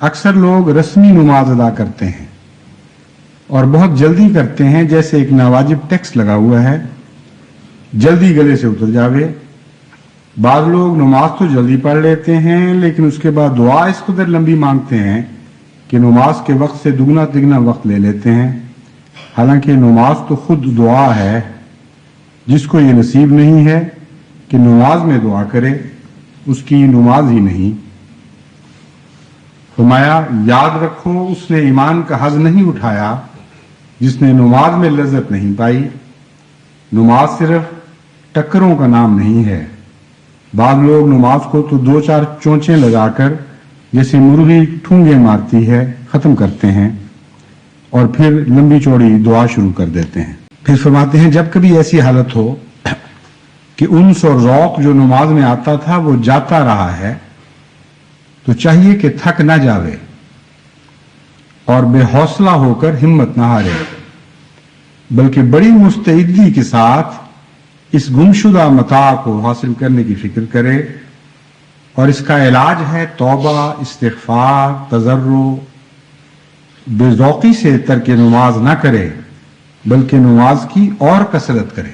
अक्सर लोग रस्मी नमाज अदा करते हैं और बहुत जल्दी करते हैं, जैसे एक नावाजिब टैक्स लगा हुआ है, जल्दी गले से उतर जावे। बाद लोग नमाज तो जल्दी पढ़ लेते हैं, लेकिन उसके बाद दुआ इस कदर लंबी मांगते हैं कि नमाज के वक्त से दुगना तिगना वक्त ले लेते हैं। हालांकि नमाज तो खुद दुआ है। जिसको ये नसीब नहीं है कि नमाज में दुआ करे, उसकी नमाज ही नहीं। फरमाया, याद रखो उसने ईमान का हज नहीं उठाया जिसने नमाज में लज्जत नहीं पाई। नमाज सिर्फ टक्करों का नाम नहीं है। बाद लोग नमाज को तो दो चार चोंचे लगाकर जैसे मुर्गी ठूंगे मारती है खत्म करते हैं और फिर लंबी चौड़ी दुआ शुरू कर देते हैं। फिर फरमाते हैं, जब कभी ऐसी हालत हो कि उन्स और रौक जो नमाज में आता था वो जाता रहा है, तो चाहिए कि थक ना जावे और बेहौसला होकर हिम्मत ना हारे, बल्कि बड़ी मुस्तैदी के साथ इस गुमशुदा मता को हासिल करने की फिक्र करे। और इसका इलाज है तौबा, इस्तिग़फ़ार, तज़र्रो। बेज़ौक़ी से तर्क नमाज ना करे, बल्कि नमाज की और कसरत करे।